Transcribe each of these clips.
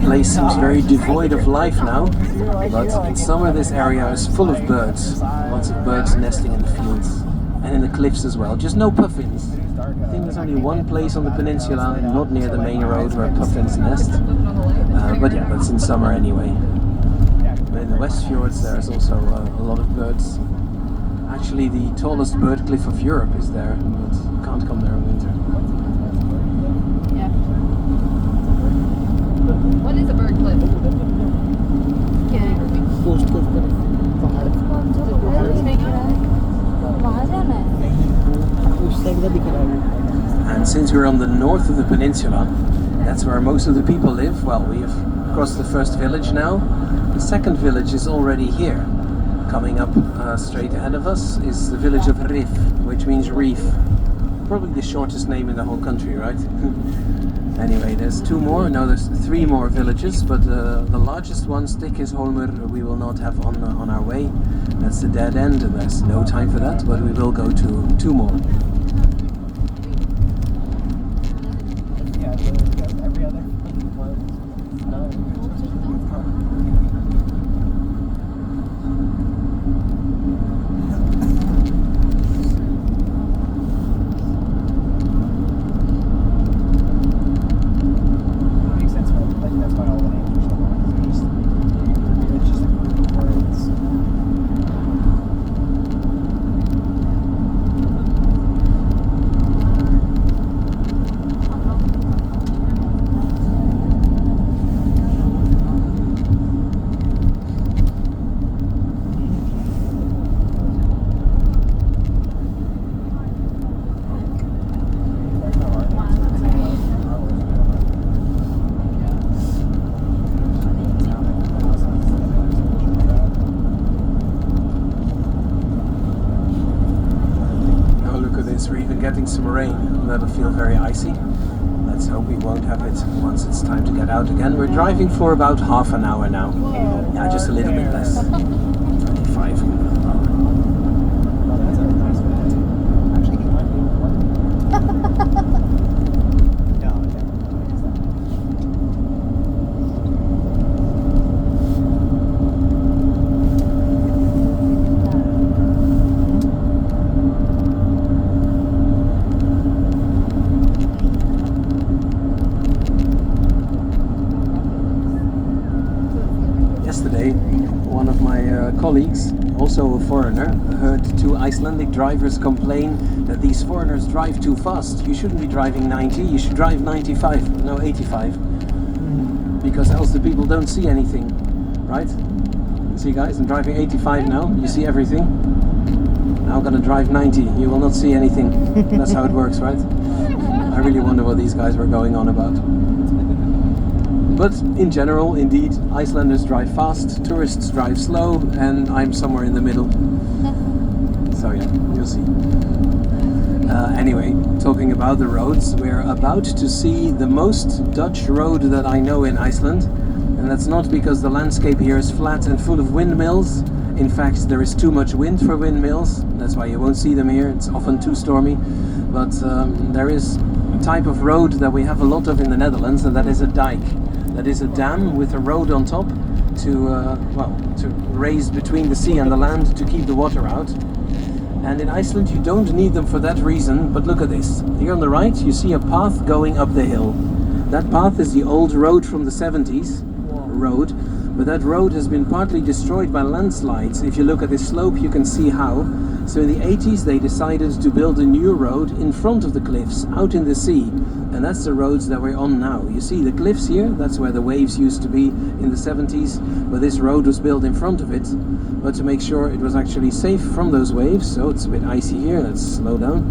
place seems very devoid of life now, but in summer this area is full of birds. Lots of birds nesting in the fields and in the cliffs as well. Just no puffins. I think there's only one place on the peninsula, not near the main road, where puffins nest. But yeah, that's in summer anyway. But in the West Fjords there's also a lot of birds. Actually, the tallest bird cliff of Europe is there, but you can't come there in winter. Yeah. What is a bird cliff? And since we're on the north of the peninsula, that's where most of the people live. Well, we have crossed the first village now. The second village is already here. Coming up straight ahead of us is the village of Rif, which means reef. Probably the shortest name in the whole country, right? Anyway, there's two more. No, there's three more villages, but the largest one, Ingjaldsholl, we will not have on our way. That's the dead end, and there's no time for that, but we will go to two more. Getting some rain, that'll feel very icy. Let's hope we won't have it once it's time to get out again. We're driving for about half an hour now. Yeah, just a little bit less. 25. Yesterday, one of my colleagues, also a foreigner, heard two Icelandic drivers complain that these foreigners drive too fast. You shouldn't be driving 90, you should drive 95, no 85. Because else the people don't see anything, right? See guys, I'm driving 85 now, you see everything. Now I'm gonna drive 90, you will not see anything. That's how it works, right? I really wonder what these guys were going on about. But in general, indeed, Icelanders drive fast, tourists drive slow, and I'm somewhere in the middle. So yeah, you'll see. Anyway, talking about the roads, we're about to see the most Dutch road that I know in Iceland. And that's not because the landscape here is flat and full of windmills. In fact, there is too much wind for windmills. That's why you won't see them here. It's often too stormy. But there is a type of road that we have a lot of in the Netherlands, and that is a dike. That is a dam with a road on top to raise between the sea and the land to keep the water out. And in Iceland you don't need them for that reason, but look at this. Here on the right you see a path going up the hill. That path is the old road from the 70s road, but that road has been partly destroyed by landslides. If you look at this slope you can see how. So in the 80s they decided to build a new road in front of the cliffs, out in the sea. And that's the roads that we're on now. You see the cliffs here, that's where the waves used to be in the 70s, but this road was built in front of it. But to make sure it was actually safe from those waves, so it's a bit icy here, let's slow down.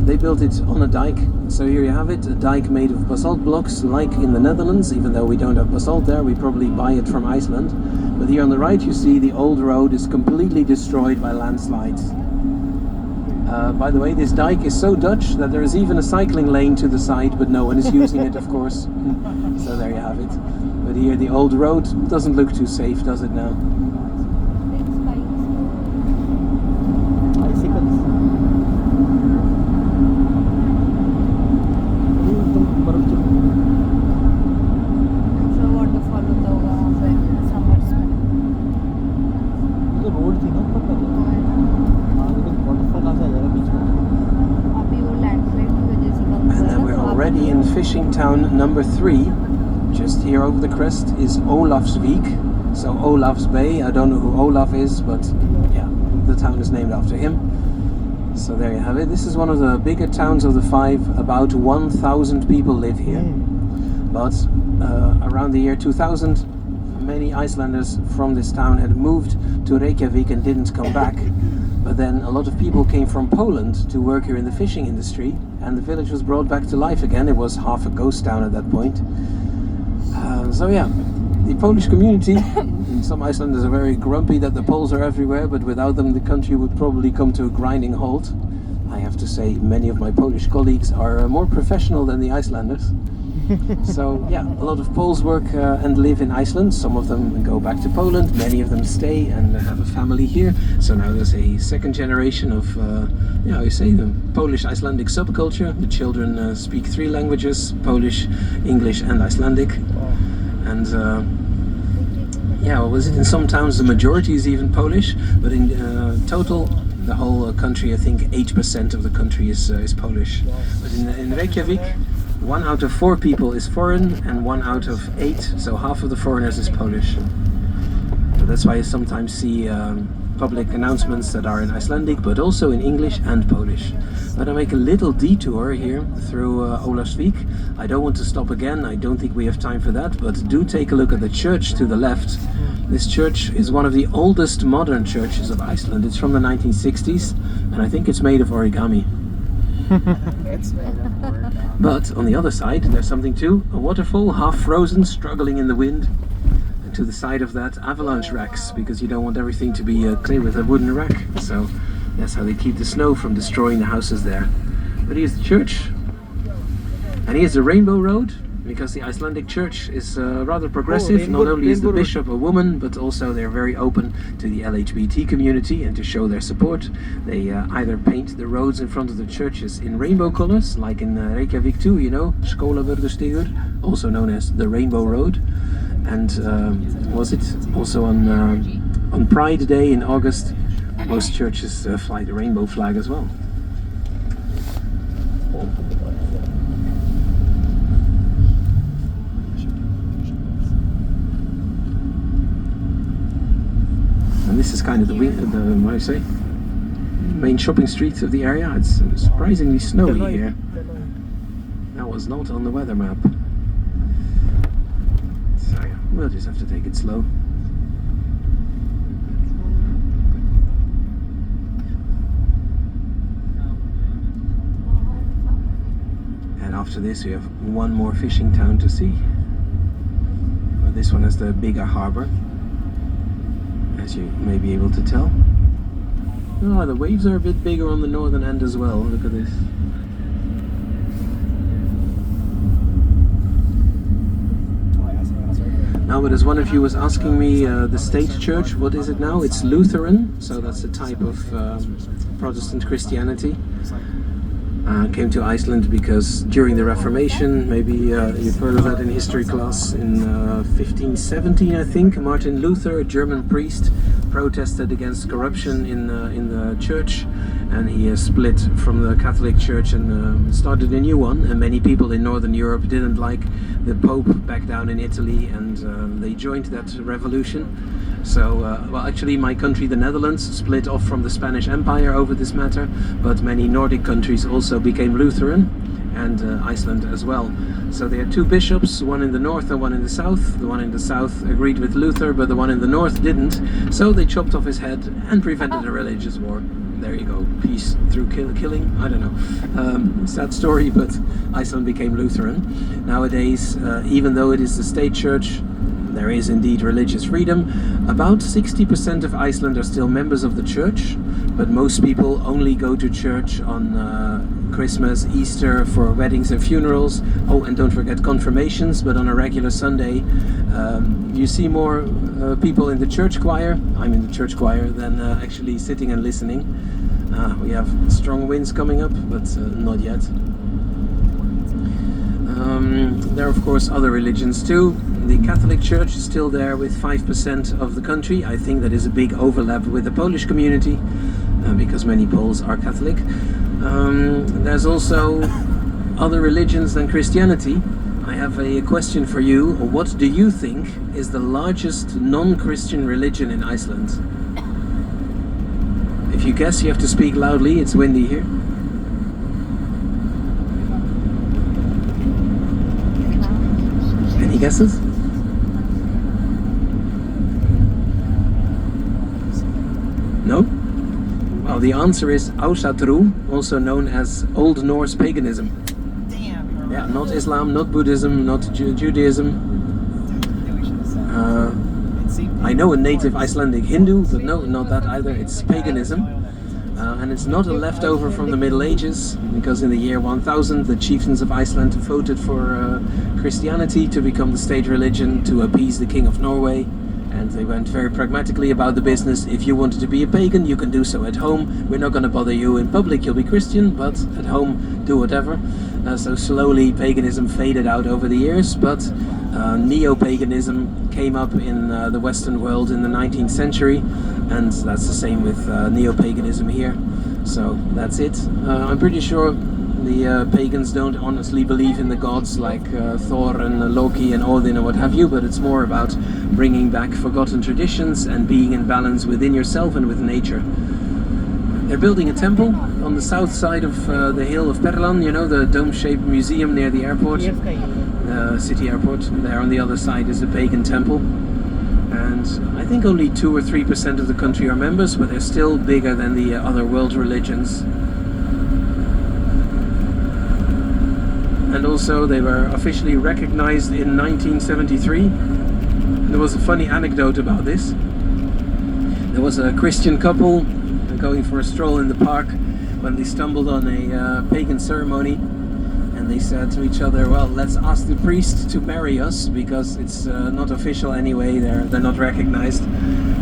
They built it on a dike. So here you have it, a dike made of basalt blocks, like in the Netherlands. Even though we don't have basalt there, we probably buy it from Iceland. But here on the right you see the old road is completely destroyed by landslides. By the way, this dike is so Dutch that there is even a cycling lane to the side, but no one is using it, of course. So there you have it. But here the old road doesn't look too safe, does it now? fishing town number 3, just here over the crest, is Olafsvik. So Olaf's Bay. I don't know who Olaf is, but yeah, the town is named after him. So there you have it. This is one of the bigger towns of the 5. About 1,000 people live here. But around the year 2000, many Icelanders from this town had moved to Reykjavik and didn't come back. But then a lot of people came from Poland to work here in the fishing industry, and the village was brought back to life again. It was half a ghost town at that point. So yeah, the Polish community, and some Icelanders are very grumpy that the Poles are everywhere, but without them the country would probably come to a grinding halt. I have to say, many of my Polish colleagues are more professional than the Icelanders. So yeah, a lot of Poles work and live in Iceland. Some of them go back to Poland, many of them stay and have a family here. So now there's a second generation of, how you say, the Polish Icelandic subculture. The children speak 3 languages, Polish, English and Icelandic. And what was it? In some towns the majority is even Polish, but in total the whole country, I think 8% of the country is Polish. But in Reykjavik, 1 out of 4 people is foreign and 1 out of 8, so half of the foreigners is Polish. So that's why you sometimes see public announcements that are in Icelandic, but also in English and Polish. But I make a little detour here through Olafsvik. I don't want to stop again, I don't think we have time for that, but do take a look at the church to the left. This church is one of the oldest modern churches of Iceland. It's from the 1960s, and I think it's made of origami. But on the other side there's something too, a waterfall, half frozen, struggling in the wind, and to the side of that avalanche racks, because you don't want everything to be clear with a wooden rack, so that's how they keep the snow from destroying the houses there. But here's the church, and here's the Rainbow Road, because the Icelandic church is rather progressive. Not only is the bishop a woman, but also they're very open to the LGBT community, and to show their support they either paint the roads in front of the churches in rainbow colors, like in Reykjavik too, you know, Skólavörðustígur, also known as the Rainbow Road. And was it also on Pride Day in August, most churches fly the rainbow flag as well. And this is kind of the what do you say, main shopping street of the area. It's surprisingly snowy here. That was not on the weather map. So yeah, we'll just have to take it slow. And after this we have 1 more fishing town to see. But this one has the bigger harbour, as you may be able to tell. Oh, the waves are a bit bigger on the northern end as well. Look at this. Now, but as one of you was asking me, the state church, what is it now? It's Lutheran, so that's a type of Protestant Christianity. Came to Iceland because during the Reformation, maybe you've heard of that in history class, in 1517 I think, Martin Luther, a German priest, protested against corruption in the church, and he split from the Catholic Church and started a new one. And many people in Northern Europe didn't like the Pope back down in Italy, and they joined that revolution. So, well, actually my country, the Netherlands, split off from the Spanish Empire over this matter, but many Nordic countries also became Lutheran, and Iceland as well. So they had 2 bishops, one in the north and one in the south. The one in the south agreed with Luther, but the one in the north didn't. So they chopped off his head and prevented a religious war. There you go, peace through killing, I don't know. Sad story, but Iceland became Lutheran. Nowadays, even though it is the state church, there is indeed religious freedom. About 60% of Iceland are still members of the church, but most people only go to church on Christmas, Easter, for weddings and funerals. Oh, and don't forget confirmations, but on a regular Sunday you see more people in the church choir, I'm in the church choir, than actually sitting and listening. We have strong winds coming up, but not yet. There are of course other religions too. The Catholic Church is still there with 5% of the country. I think that is a big overlap with the Polish community, because many Poles are Catholic. There's also other religions than Christianity, I have a question for you. What do you think is the largest non-Christian religion in Iceland? If you guess, you have to speak loudly. It's windy here. Any guesses? No? Well, the answer is Ásatrú, also known as Old Norse paganism. Damn. Yeah, not Islam, not Buddhism, not Judaism. I know a native Icelandic Hindu, but no, not that either. It's paganism. And it's not a leftover from the Middle Ages, because in the year 1000 the chieftains of Iceland voted for Christianity to become the state religion to appease the King of Norway. And they went very pragmatically about the business. If you wanted to be a pagan, you can do so at home. We're not going to bother you in public, you'll be Christian, but at home, do whatever. So slowly paganism faded out over the years, but neo-paganism came up in the Western world in the 19th century, and that's the same with neo-paganism here. So that's it. I'm pretty sure the pagans don't honestly believe in the gods like Thor and Loki and Odin and what have you, but it's more about bringing back forgotten traditions and being in balance within yourself and with nature. They're building a temple on the south side of the hill of Perlan, you know, the dome-shaped museum near the airport, city airport. There on the other side is a pagan temple. And I think only 2 or 3% of the country are members, but they're still bigger than the other world religions. And also they were officially recognized in 1973. There was a funny anecdote about this. There was a Christian couple going for a stroll in the park when they stumbled on a pagan ceremony, and they said to each other, well, let's ask the priest to marry us because it's not official anyway, they're not recognized.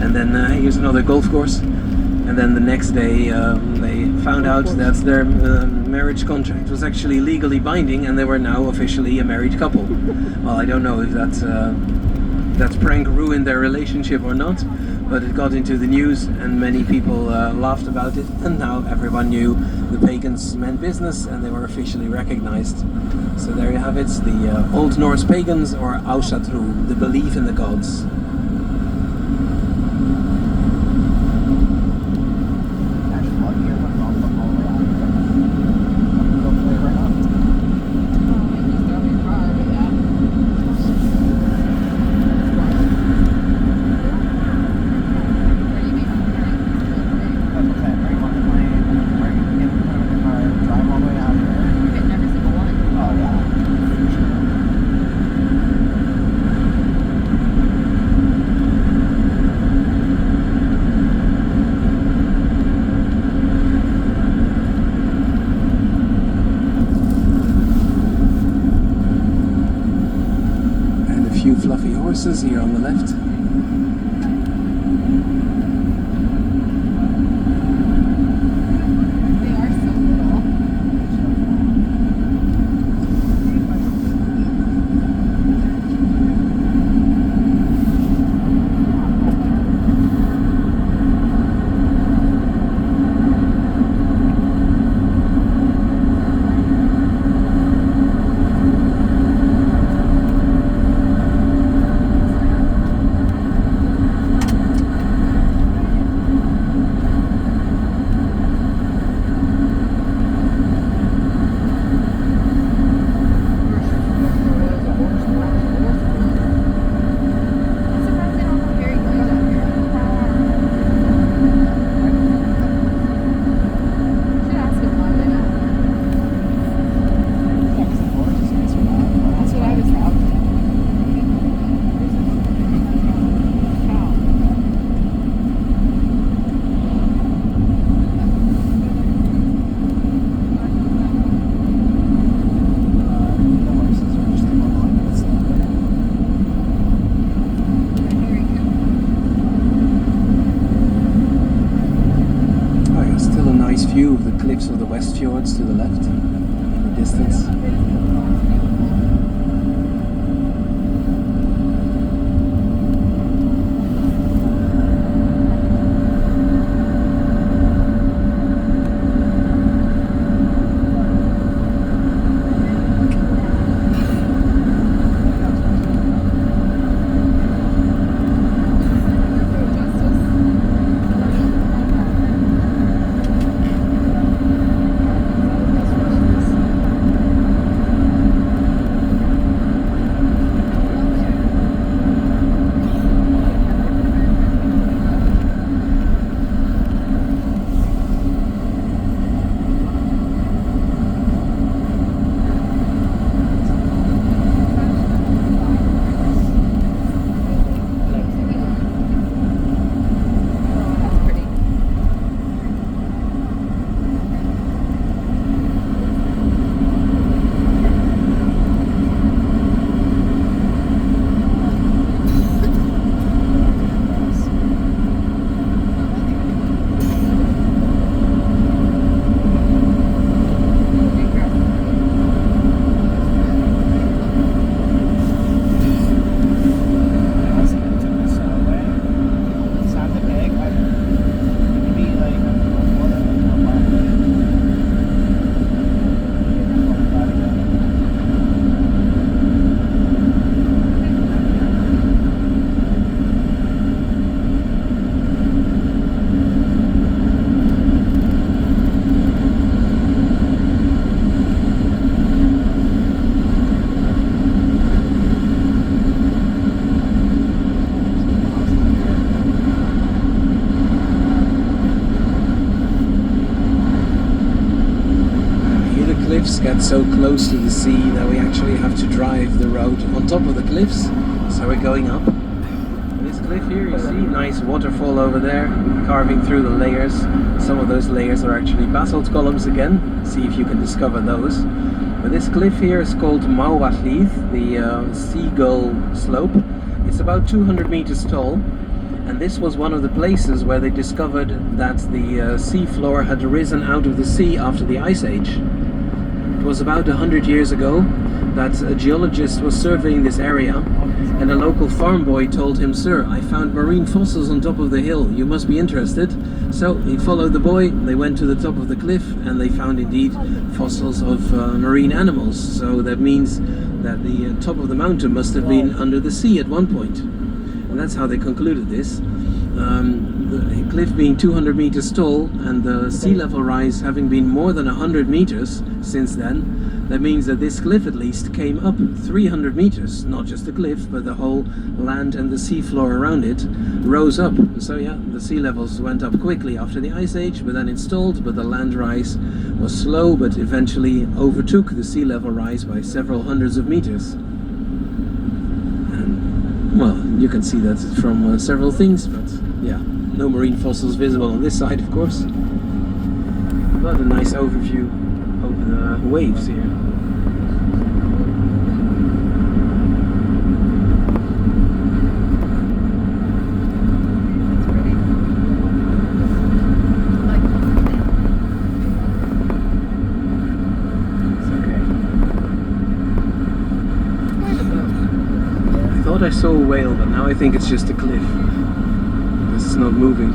And then here's another golf course. And then the next day they found out that their marriage contract was actually legally binding and they were now officially a married couple. Well, I don't know if that prank ruined their relationship or not, but it got into the news and many people laughed about it, and now everyone knew the pagans meant business and they were officially recognized. So there you have it, the Old Norse pagans, or Ásatrú, the belief in the gods. Fluffy horses here on the left. They are so little. View of the cliffs of the West Fjords to the left in the distance. cliffs get so close to the sea that we actually have to drive the road on top of the cliffs. So we're going up. This cliff here, you see, nice waterfall over there, carving through the layers. Some of those layers are actually basalt columns again. See if you can discover those. But this cliff here is called Olafsvik, the seagull slope. It's about 200 meters tall, and this was one of the places where they discovered that the sea floor had risen out of the sea after the Ice Age. It was about 100 years ago that a geologist was surveying this area, and a local farm boy told him, "Sir, I found marine fossils on top of the hill, you must be interested." So he followed the boy, they went to the top of the cliff, and they found indeed fossils of marine animals. So that means that the top of the mountain must have been under the sea at one point. And that's how they concluded this. The cliff being 200 meters tall and the sea level rise having been more than 100 meters since then, that means that this cliff at least came up 300 meters. Not just the cliff, but the whole land and the sea floor around it rose up. So yeah, the sea levels went up quickly after the Ice Age, but then it stalled, but the land rise was slow, but eventually overtook the sea level rise by several hundreds of meters. And, well, you can see that from several things, but yeah, no marine fossils visible on this side, of course. But a nice overview of the waves here. I saw a whale, but now I think it's just a cliff. This is not moving.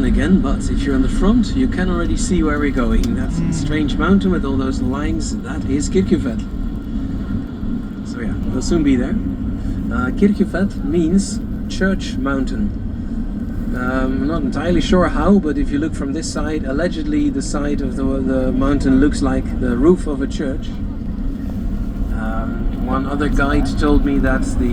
Again, but if you're on the front, you can already see where we're going. That's a strange mountain with all those lines. That is Kirkjufell. So yeah, we'll soon be there. Kirkjufell means church mountain. I'm not entirely sure how, but if you look from this side, allegedly the side of the mountain looks like the roof of a church. One other guide told me that the